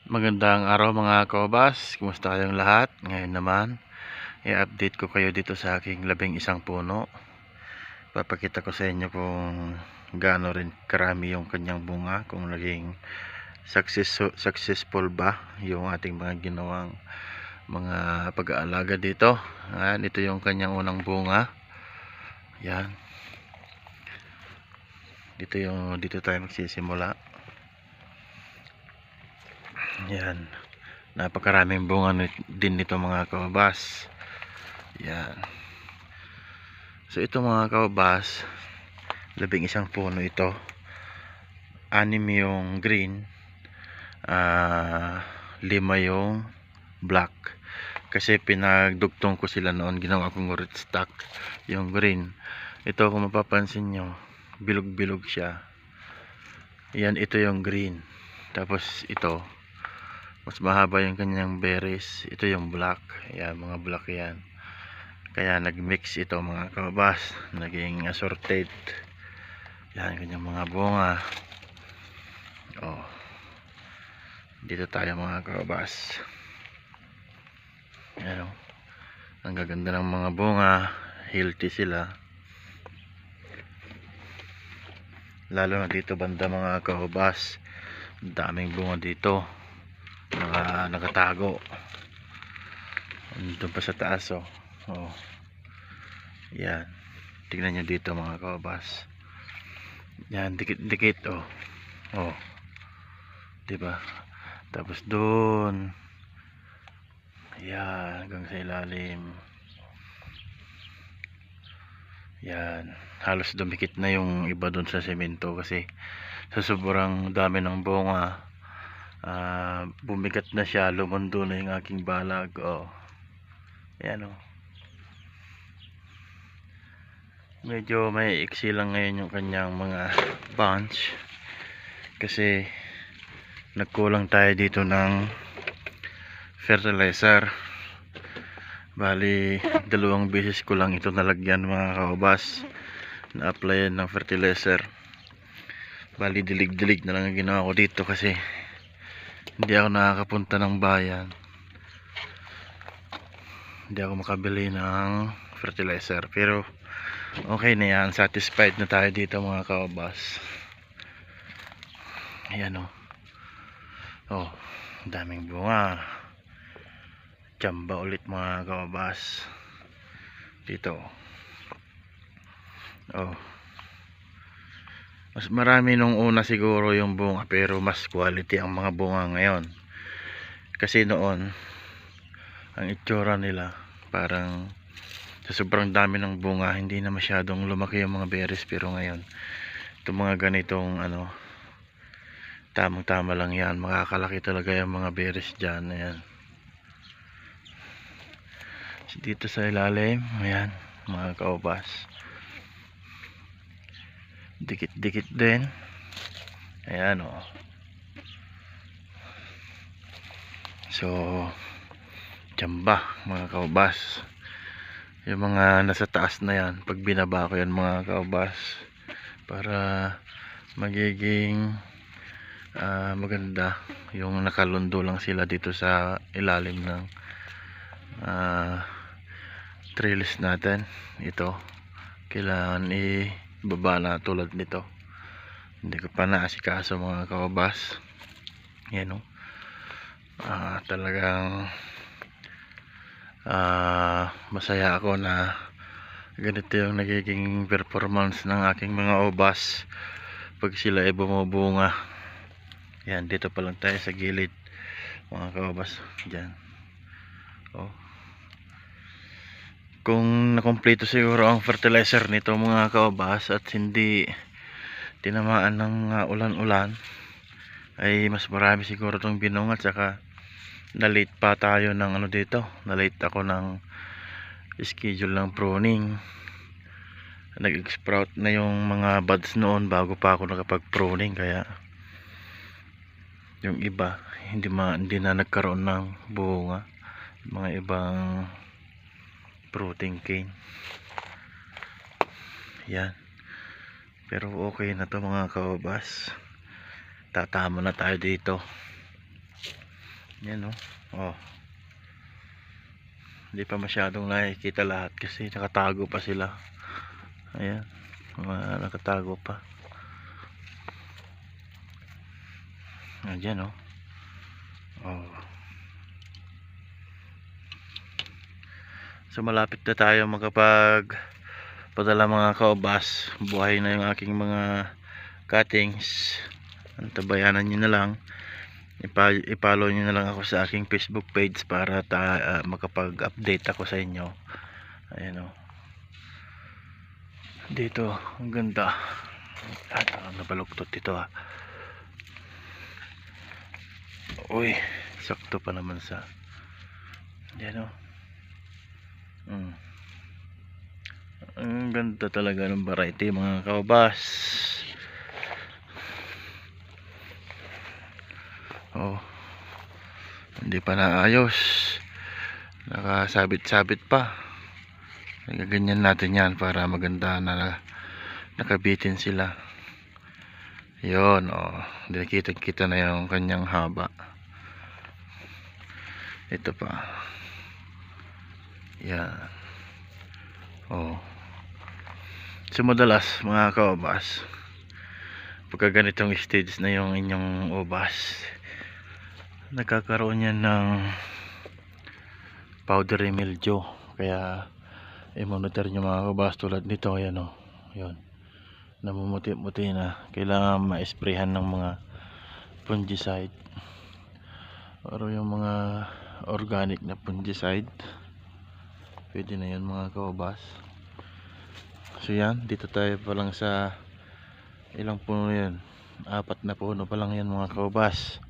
Magandang araw mga kaobas, kumusta kayong lahat? Ngayon naman, i-update ko kayo dito sa aking 11 puno. Papakita ko sa inyo kung gaano rin karami yung kanyang bunga, kung naging successful ba yung ating mga ginawang mga pag-aalaga dito. Ayan, ito yung kanyang unang bunga. Yan. Dito tayo magsisimula. Yan. Napakaraming bunga din nito mga kaobas. Yan. So ito mga kaobas, 11 puno ito. 6 yung green, 5 yung black. Kasi pinagdugtong ko sila noon, ginawa kong root stock yung green. Ito kung mapapansin nyo, bilog-bilog siya. Yan, ito yung green. Tapos ito, mas mahaba yung kanyang berries. Ito yung black. Ayan, mga black yan. Kaya nagmix ito mga kababas. Naging assorted. Yan, kanyang mga bunga. Oh. Dito tayo mga kababas. Ayan, oh. Ang gaganda ng mga bunga. Healthy sila. Lalo na dito banda mga kababas. Daming bunga dito. Nakatago. Doon pa sa taas, oh. Oh. Yan. Tingnan nyo dito mga kababas. Yan, dikit-dikit, oh. Oh. Diba? Tapos doon. Yan, hanggang sa ilalim. Yan. Halos dumikit na yung iba doon sa semento kasi sa sobrang dami ng bunga, bumigat na siya, lumundo na yung aking balag. Oh. Ayan, oh. Medyo may iksi lang ngayon yung kanyang mga bunch kasi nagkulang tayo dito ng fertilizer. Bali 2 beses ko lang ito nalagyan mga kaobas, na-applyan ng fertilizer. Bali dilig-dilig na lang ang ginawa ko dito kasi hindi ako nakakapunta ng bayan, hindi ako makabili ng fertilizer. Pero okay na yan, satisfied na tayo dito mga kaobas. Ayan, oh. Oh, daming bunga. Tsamba ulit mga kaobas dito. Oh, mas marami nung una siguro yung bunga, pero mas quality ang mga bunga ngayon. Kasi noon ang itsura nila parang sa sobrang dami ng bunga hindi na masyadong lumaki yung mga berries. Pero ngayon itong mga ganitong tamang tama lang yan, makakalaki talaga yung mga berries dyan. Ayan, dito sa ilalim, ayan mga kaobas, dikit-dikit din. Ayan, oh. So tsamba mga kaobas yung mga nasa taas na yan. Pag binaba ko yan mga kaobas, para magiging maganda yung nakalundo lang sila dito sa ilalim ng trellis natin. Ito kailangan ibaba na tulad nito. Hindi ko pa naasikaso mga kaobas. Yan, oh. Talagang masaya ako na ganito yung nagiging performance ng aking mga obas pag sila ay bumubunga. Yan, dito pa lang tayo sa gilid mga kaobas, dyan. Oh. Kung nakompleto siguro ang fertilizer nito mga kaobas at hindi tinamaan ng ulan-ulan, ay mas marami siguro itong binunga. At saka na-late pa tayo ng dito, na-late ako ng schedule ng pruning. Nag-sprout na yung mga buds noon bago pa ako nakapag-pruning, kaya yung iba hindi na nagkaroon ng bunga, mga ibang fruiting cane. Yan, pero okay na to mga kaobas, tatama na tayo dito. Yan oh. Oh. Hindi pa masyadong nakikita lahat kasi nakatago pa sila. Ayan, nakatago pa. Ayan oh. Oh. So malapit na tayo padala mga kaubas. Buhay na yung aking mga cuttings. Antabayanan nyo na lang. I-follow nyo na lang ako sa aking Facebook page para makapag-update ako sa inyo. Ayan o. Dito, ang ganda. At nabaluktot ito ha. Uy, sakto pa naman sa. Ayan o. Ang ganda talaga ng variety mga kaubas. Oh, hindi pa naayos, nakasabit-sabit pa. Ganyan natin yan para maganda na nakabitin sila. Yon, oh, nakita na yung kanyang haba. Ito pa. Yan. Oh. So madalas mga kaubas, pagka ganitong stage na yung inyong ubas, nagkakaroon yan ng powdery mildew. Kaya i-monitor nyo mga kabas tulad nito. Ayan o, yun, namumuti-muti na. Kailangan ma-sprayhan ng mga fungicide or yung mga organic na fungicide. Pwede na yun mga kabas. So yan, dito tayo pa lang sa ilang puno yan, 4 na puno pa lang yan mga kabas.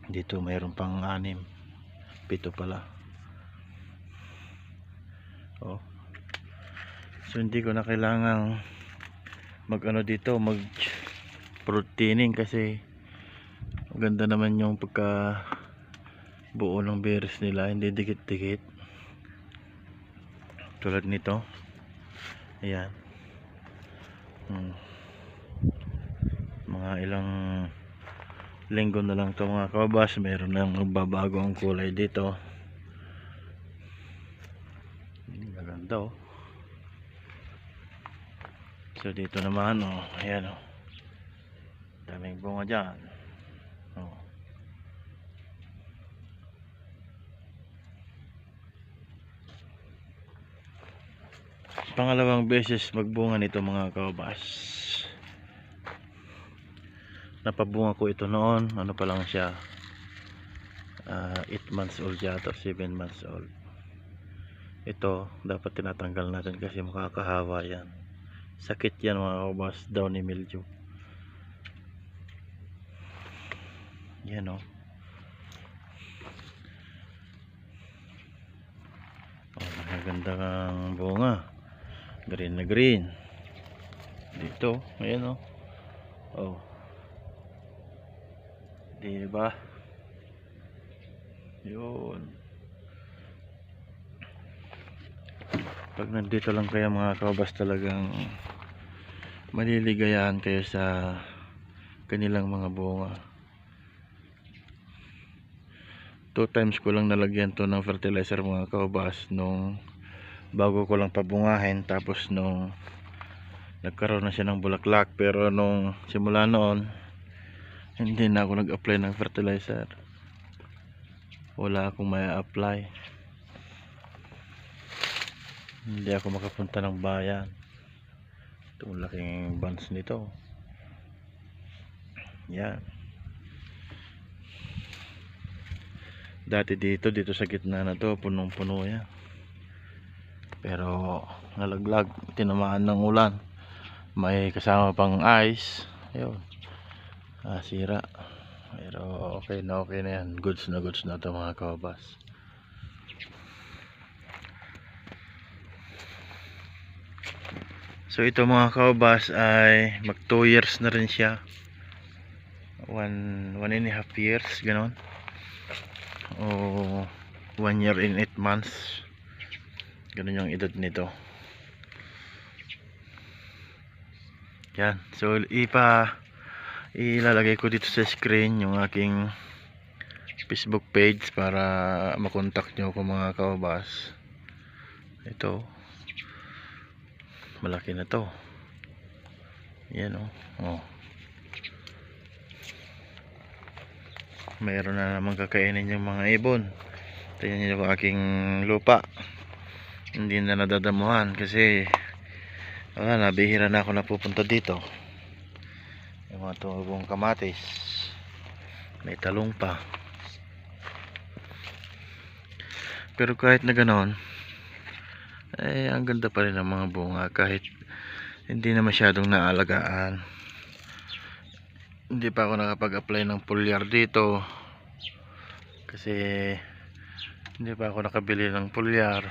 Dito mayroon pang 6, 7 pala. Oh. So hindi ko na kailangang dito, mag proteining kasi maganda naman yung pagka buo ng berries nila, hindi dikit-dikit. Tulad nito. Ayan. Mga ilang linggo na lang to mga kabas, meron nang magbabago ang kulay dito. Maganda oh. So dito naman oh, ayan oh, daming bunga dyan oh. Pangalawang beses magbunga nito mga kabas. Napabunga ko ito noon, ano pa lang siya, 8 months old yata, 7 months old. Ito dapat tinatanggal natin kasi makakahawa yan. Sakit yan mga kabas, downy mildew. Yan o. Oh, maganda ang bunga, green na green dito. Ayan o. Oh, diba? Yun. Pag nandito lang kayo mga kabas, talagang maliligayahan kayo sa kanilang mga bunga. 2 times ko lang nalagyan to ng fertilizer mga kabas, nung bago ko lang pabungahin, tapos nung nagkaroon na siya ng bulaklak. Pero nung simula noon, hindi na ako nag-apply ng fertilizer. Wala akong may apply, hindi ako makapunta ng bayan. Itong laking buns nito. Yan. Dati dito sa gitna na to, punong-puno yan. Pero nalaglag, tinamaan ng ulan, may kasama pang ice. Ayun, sira. Pero okay na yan. Goods na to mga kabas. So ito mga kabas ay mag 2 years na rin siya. 1.5 years ganon, o 1 year and 8 months, ganon yung edad nito. Yan. So ilalagay ko dito sa screen yung aking Facebook page para makontak nyo ako mga kaubas. Ito, malaki na to. Yan oh. Mayroon na naman kakainin yung mga ibon. Tingnan nyo yung aking lupa. Hindi na nadadamuhan kasi wala, nabihira na ako napupunta dito. Yung mga tubong kamatis, may talong pa. Pero kahit na ganoon, ang ganda pa rin ng mga bunga kahit hindi na masyadong naalagaan. Hindi pa ako nakapag-apply ng foliar dito kasi hindi pa ako nakabili ng foliar.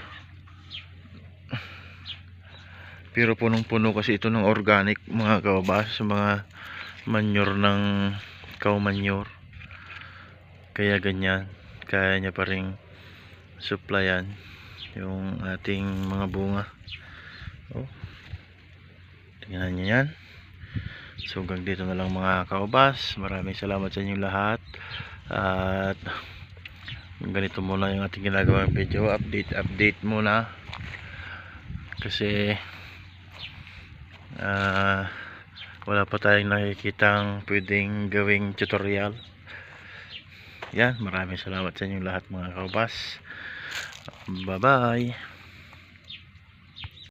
Pero punong-puno kasi ito ng organic mga kaubas, mga manure ng cow manure. Kaya ganyan, kaya niya pa rin supplyan yung ating mga bunga. Tingnan niyo yan. So hanggang dito na lang mga kaubas. Maraming salamat sa inyo lahat. At ganito muna yung ating ginagawang video. Update muna. Kasi wala pa tayong nakikitang pwedeng gawing tutorial. Yan, maraming salamat sa inyo lahat mga kaubas. Bye bye.